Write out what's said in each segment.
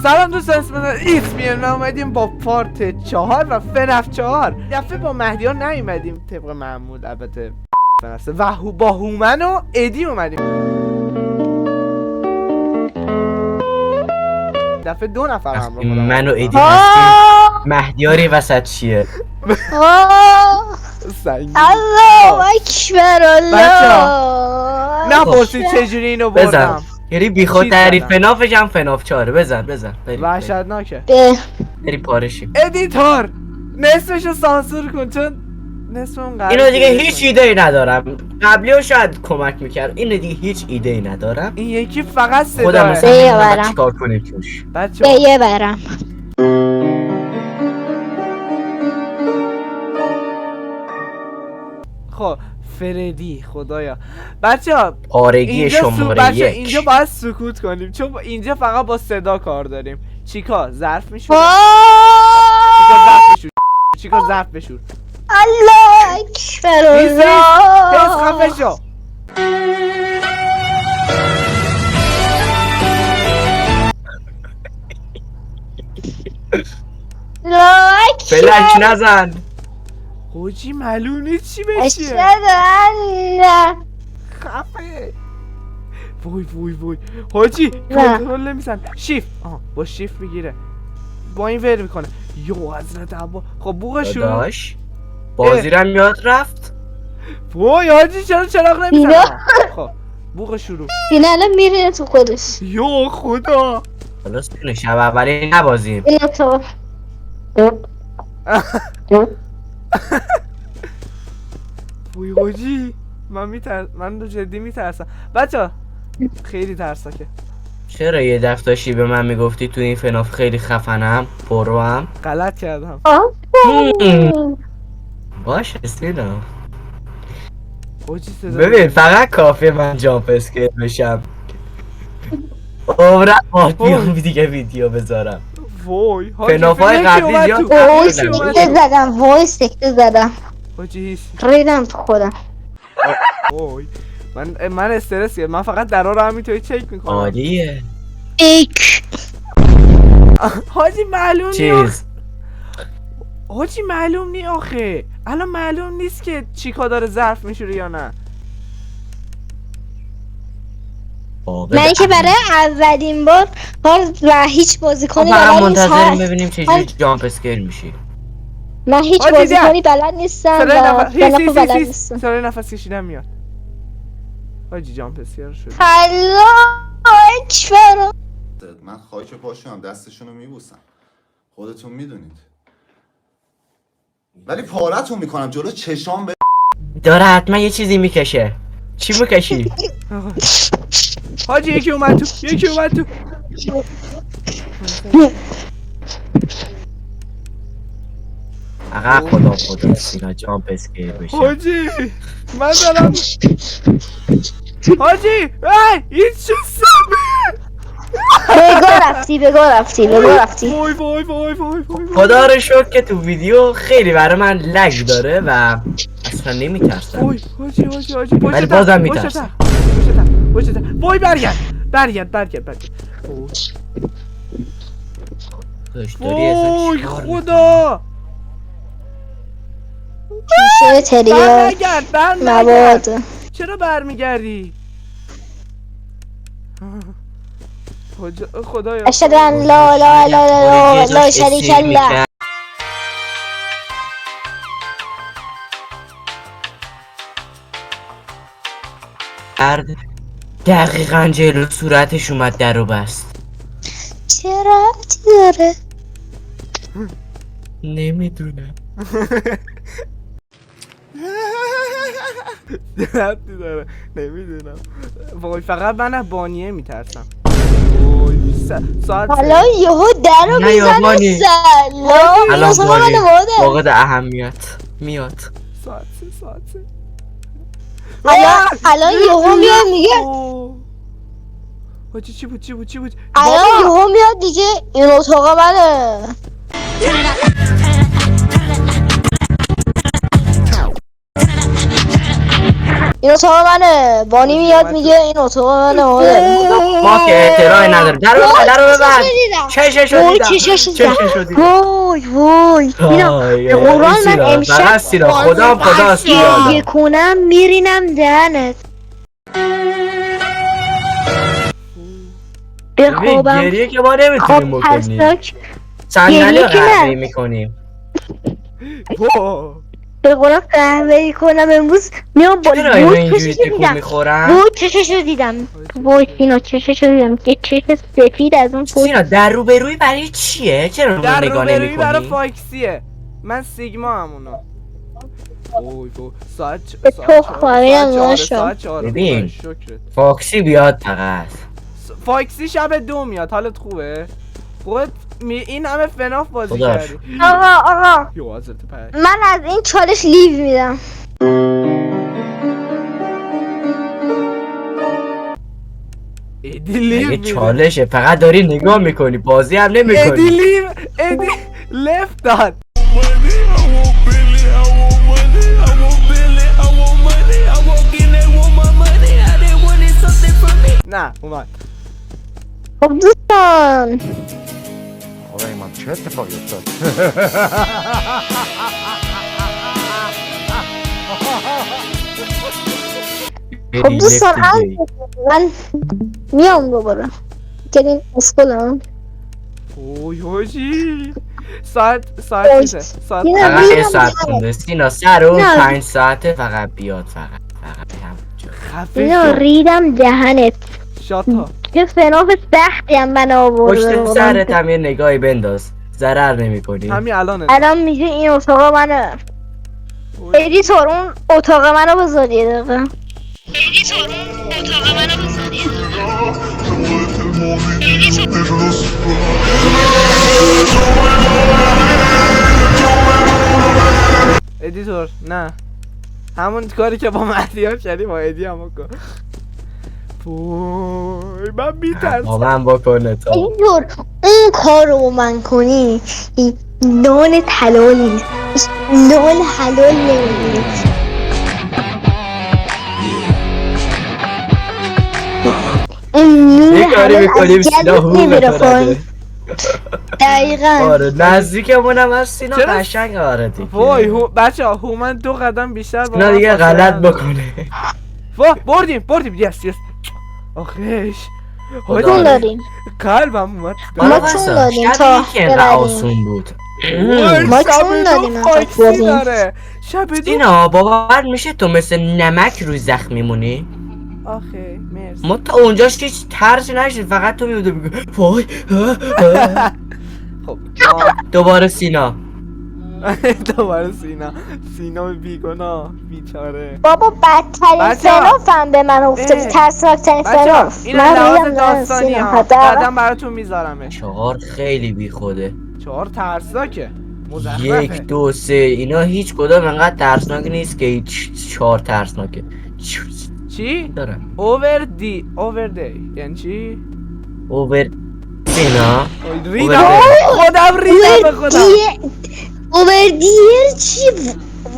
سلام دوستان، اسم من ایسمیه. ما اومدیم با پارت 4 و فنف 4. دفعه با مهدیار نیومدیم طبق معمول، البته و با هومن و ادی اومدیم. دفعه 2 نفر همراه خودم. من و ادی هستیم. مهدیاری وسط چیه؟ الله اکبر الله. نه پرسید چجوری اینو بردم. یعنی بی خود تعریف فنافش هم فناف 4. بزن وحشتناکه. بریم پارشیم. ادیتور نصفشو سانسور کن، چون نصفم قرار اینو دیگه هیچ ایده ای ندارم. قبلیو شاید کمک میکرد، اینو دیگه هیچ ایده ای ندارم. این یکی فقط خودم صداه. چیکار کنیم توش؟ بیه برم. خب فردی، خدایا بچه‌ها پارگی شماره 1. اینجا باید سکوت کنیم، چون اینجا فقط با صدا کار داریم. چیکا ظرف میشور. چیکا ظرف بشور. الله اکبر الله. پس خفه شو. فلش نزن. حاجی معلوم نیست چی بشه. اشهد الله. خفه. وای حاجی کنترل نمیزن. شیفت با شیفت میگیره، با این ور میکنه. یو حضرت عبا. خب بوق شروع. داداش بازیرم یاد رفت. وای حاجی چرا چراغ نمیزنه؟ خب بوق شروع. این الان میره تو خودش. یو خدا. خلاص کنه شب اولی نبازیم. اینو تو وای حاجی من رو جدی میترسم بچه، خیلی ترساکه. چرا یه دفتاشی به من میگفتی تو این فناف خیلی خفنم پروام؟ غلط کردم. باش استیدم. ببین فقط کافیه من جامپ اسکیل بشم. عمرم بیام دیگه ویدیو بذارم. وای فنافای قبلی زیاد زدم. وای سکته زدم. حاجی ریدم تو خودم. وای من استرس گرفتم. من فقط درا رو همینطوری چک میکنم. عالیه. حاجی معلوم چیز حاجی معلوم نی آخه. الان معلوم نیست که چیکا داره ظرف میشوره یا نه. من که برای اولین بار و هیچ بازیکنی بلد نیست. منتظریم ببینیم چجوری جامپ اسکیل میشی. من هیچ بازیکنی بلد نیستم و فناف بلد نیستم. سرای نفس کشیدن میاد. حاجی جامپ اسکیل شد. الله اکبر. من خاک پاشم دستشونو میبوسم، خودتون میدونید، ولی پارتون میکنم جلو چشام. داره حتما یه چیزی میکشه. چی میکشی؟ حاجی یکی اومد تو. فقط خدا سینا جامپ اسکیل بشه. حاجی من دارم. حاجی این چه سمیه. بگاه رفتی. وای خدا رو شکر که تو ویدیو خیلی برای من لگ داره و اصلا نمیترسم. حاجی ولی بازم میترسم. وای برگرد. وای خدا. کیسه تریاک برنگرد. چرا برمیگردی؟ خدایا. اشهد ان لا اله الا الله لا شریک له. دقیقاً جلو صورتش اومد در و بست. چرا داره؟ نمیدونم. ربطی داره نمیدونم. وای فقط من از بانیه میترسم. ساعت حالا یهو درو میزنه. الان واقعا اهمیت میاد. ساعت الان یهو میاد میگه. حاجی چی بود؟ الان یهو میاد دیگه این اتاقا بله. این اتاق منه. بانی میاد میگه این اتاق منه. ما که اعتراضی نداریم. درو ببند. چششو دیدم. چششو چششو دیدم. وای وای اینا به قرآن من امشب فقط سینا خدا دیگه کنم میرینم دهنت. بخوابم گریه که ما نمیتونیم خواب بکنیم. ترسناک. صندلی گریه که قهوه‌ای نه. میکنیم. به قرآن قهوه‌ای کنم امروز میام با چرا اینا وای اینجوری چششو تکون دیدم. میخورن؟ وای چششو دیدم. وای سینا چششو دیدم که چش سفید از اون پشت. سینا در روبروی برای چیه؟ چرا رو در نگاه روبروی برای نمی‌کنی؟ فاکسیه. من سیگما همونو. وای وای ساعت به تو خواهیم ناشم. ساعت 4 ببین. شکرت. فاکسی بیاد فقط. فاکسی شب 2 میاد. حالت خوبه؟ خودت این همه فناف بازی خداش. کردی. آقا یو حضرت پر. من از این چالش لیو میدم. ادی لیو اگه میده. چالشه فقط داری نگاه میکنی بازی هم ادی نمیکنی. لیو ادی لفت داد. نه اومد. خب دوستان آقای من چه اتفاقی افتاد؟ خب دوستان من میام دوباره که این اسکلم. اوی هوشی ساعت اوی. میشه. ساعت اینا فقط ریدم یه ساعت دهنت. مونده سینا سر اون نه. 5 ساعته فقط بیاد فقط همونجا. خفه اینا شو. ریدم دهنت. شاتا. چه فناف سختی هم من آورده. پشت سرت هم یه نگاهی بنداز ضرر نمی کنی. همین الان الان میگه این اتاق منه. ادیتور اون اتاق منو بذار یه دقیقه. ادیتور نه همون کاری که با مهدیار کردی با ادی هم کن. وای من با میترسم. من بکنه تا ادیتور اون کار رو من کنی نان حلال نیست. نان حلال نمیدونی. این یه نون کاری حلال میکنیم از سینا گلت حقوق نمیره تو پایین. نده. دقیقا آره نزدیکمونم از سینا چرا؟ قشنگ آره دیگه. وای بچه ها هومن 2 قدم بیشتر با سینا من دیگه فاصله غلط نداره. بکنه. وای بردیم یس آخیش خدا. چون داریم قلبم اومد. ما حالا چون بسا دادیم شب تا که اینقدر ببریم. آسون بود. ما شب چون دو دادیم انقدر فاکسی بردیم. داره. شب دو سینا باور میشه تو مثل نمک روی زخم میمونی؟ آخه مرسی. ما تا اونجاش هیچ ترسی نشد فقط تو میبوده بگو وای خب دوباره سینا دوباره سینا بیگناه بیچاره. بابا بدترین بچه‌ها. فنافم به من افتاده. اه. ترسناکترین بچه ها فناف. این من لحاظ ریدم داستانی سینا. ها حداقل. بعدم براتون میذارمش. 4 خیلی بی خوده. 4 ترسناکه 1 مزخرفه. 2 3 اینا هیچ کدوم انقدر ترسناک نیست که 4 ترسناکه. چی؟ دارم اوور دی یعنی چی؟ اوور سینا ریدم اوور دی. خودم ریدم به خودم. اووردیر چی؟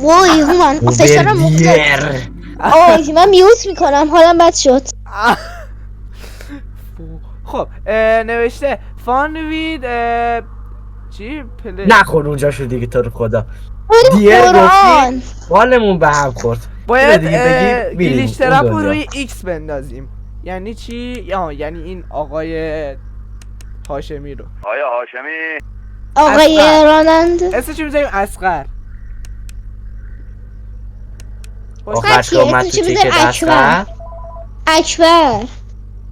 وای هومن فشارم مختلف. اووردیر آی من میوت میکنم حالم بد شد. خب نوشته فان وید چی؟ نخور اونجا شد دیگه تو رو خدا. بریم دیر قرآن. گفتی حالمون به هم خورد. باید دیگه بگی بریم گلیچ اون ترپ رو دنیا. روی ایکس بندازیم. یعنی چی؟ یعنی این آقای هاشمی رو. آیا هاشمی؟ آقای اصغر. راننده. اسمش میذاریم اصغر. آخرش بچه، که اومد تو اسمشو چشت بذار اصغر. اکبر.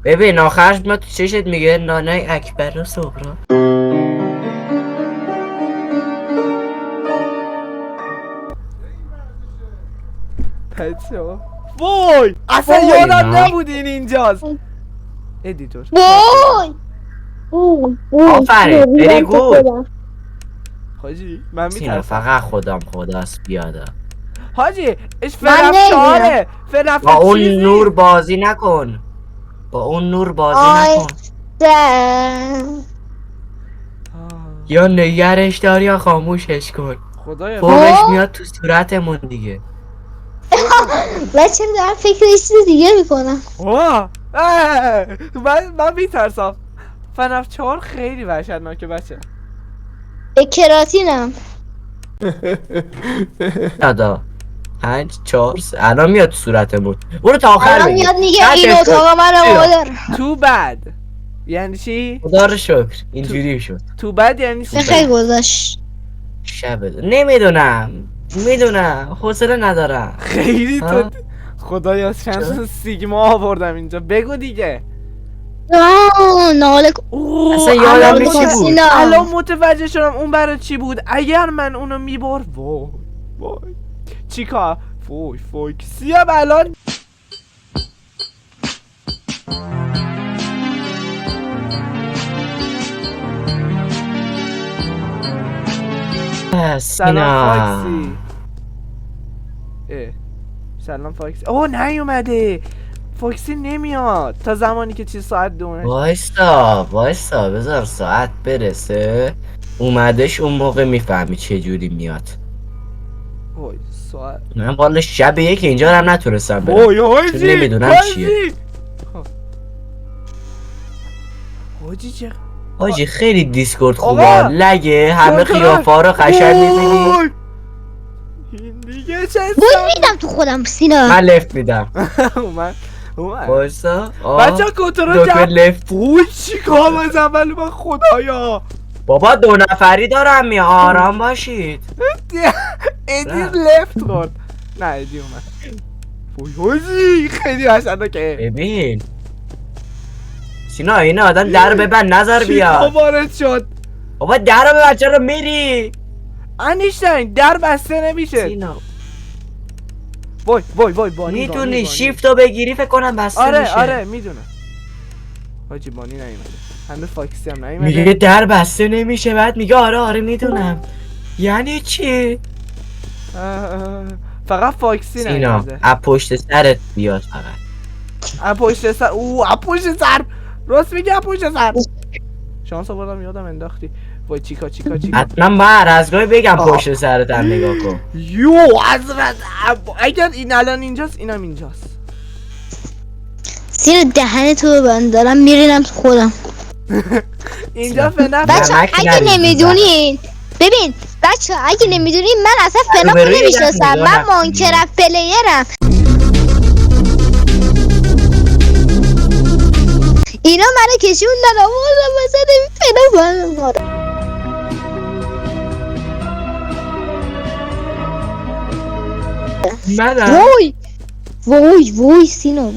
ببین آخرش ما تو چشت میگه نانای اکبر و صغرا. بچه‌ها وای اصلا وای، یادم نه. نبود این اینجاست. ادیتور وای. آفرین، very good. حاجی من سینا میترسم. فقط خودم خداست بیادا. حاجی اش من فرفشاره فرف با اون چیزی. نور بازی نکن. با اون نور بازی آی. نکن. دم. یا نگرش دار یا خاموشش کن. خدایا فوقش میاد تو صورتمون دیگه. بچه دارم فکر یه چیز دیگه میکنم. آه من میترسم. فناف 4 خیلی وحشتناکه بچه. به کراتینم. دادا 5 4 الان میاد تو صورتمون. برو تا آخر الان بگیر. میاد میگه نه، این تکرار. اتاق من چرا؟ مادر. تو بد یعنی چی؟ خدا رو شکر اینجوری شد. تو بد یعنی چی؟ خیلی گذاشت. شب نمیدونم حوصله ندارم. خیلی ها؟ تو خدایا چند سیگما آوردم اینجا. بگو دیگه. ناله اوه، اصلا یادم الان نیست چی بود. سینا. الان متوجه شدم اون برای چی بود. اگر من اونو میبر وای چیکار وای کسیم الان. سلام سینا فاکسی. سلام فاکسی. اوه نیومده. فاکسی نمیاد تا زمانی که چی ساعت 2 وایسا بذار ساعت برسه اومدش اون موقع میفهمی چه جوری میاد. وای ساعت من والا شب یک اینجا هم نتونستم برم وای چون حاجی نمیدونم چیه. حاجی چه حاجی خیلی دیسکورد آقا! خوبه لگه همه کنترل. قیافا رو قشنگ میبینی. وای. این دیگه چه بوی میدم تو خودم سینا. من لفت میدم. اومد وایسا بچه ها کنترل دکتر کرد. لفت. وای چی کام از اول من خدایا. بابا 2 نفری دارم می آرام باشید. ادی نه. لفت خورد. نه ادی اومد. وای حاجی خیلی وحشتناکه. ببین سینا این آدم در ببند نظر چی بیاد. وارد شد. بابا در رو ببند چرا میری. انیشتین در بسته نمیشه. سینا وای بانی میتونی شیفت رو بگیری فکر کنم بسته میشه. آره میدونم. حاجی بانی نیومده. همه فاکسی هم نیومده. میگه در بسته نمیشه بعد میگه آره میدونم. یعنی چی؟ فقط فاکسی سینا نیومده. از پشت سرت بیاد فقط. از پشت سر از پشت سر راست میگه از پشت سر. شانس آوردم یادم انداختی. وای چیکا حتما من از گاهی بگم پشت سرت هم نگاه کن. یو حضرت اگر این الان اینجاست اینم اینجاست. سینا دهن تو ببند دارم میرینم تو خودم. اینجا فنف بچه نمک اگه نریزی نمیدونین ببین بچه اگه نمیدونین من اصلا فناف روبروی نمیشناسم. نگاه من نکنی. مانکرفت پلیرم. اینا منو کشوندن آوردم وسط این فناف. منم وای سینا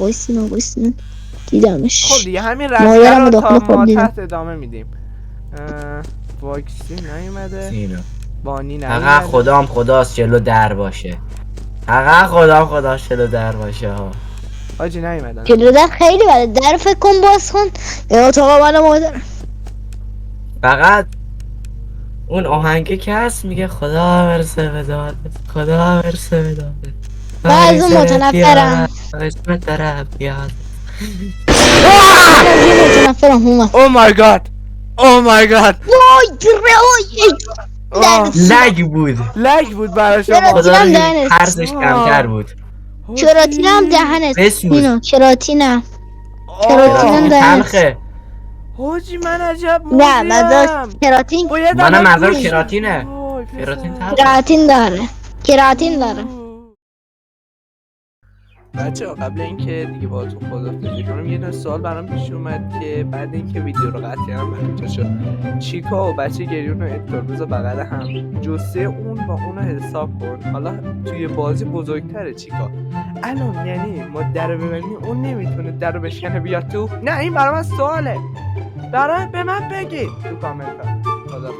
دیدمش. خب دیگه همین مادرم رفته رو رو داخل تا خواب ما دیدم. تحت ادامه میدیم. واکسی نیومده. سینا بانی فقط نیومده. خدام خداست جلو در باشه. فقط خداست جلو در باشه ها. حاجی نیومدن. جلو در خیلی بده. در فکر کن باز کن. این اتاق من مادر. فقط اون آهنگه که هست میگه خدا برسه به دادت خدا برسه به دادت. من از اون متنفرم. قسمت داره بیاد. متنفرم اومد. او مای گاد وای لگ بود. لگ بود برای چرا؟ شما. خدا رو کراتینم دهنت. هرزش کمتر بود. کراتینم دهنت بسوز. سینا کراتینم. کراتین دهنت. تلخه. حاجی من عجب نه مزاج موزیم. کراتین باید منم الان منظور گوش- کراتینه. وای، کراتین پسر. تلخه. کراتین داره. بچه ها قبل اینکه دیگه باهاتون خداحافظی کنم یه دونه سوال برام پیش اومد که بعد اینکه ویدیو رو قطع کردم برام شد چیکا و بچه گریون و ادگار بذار بغل هم جسه اون با اونو حساب کن. حالا توی بازی بزرگتره چیکا الان یعنی ما در رو ببینیم اون نمیتونه در رو بشکنه بیاد تو. نه این برام از سواله. برای به من بگی تو کامنت ها. خدا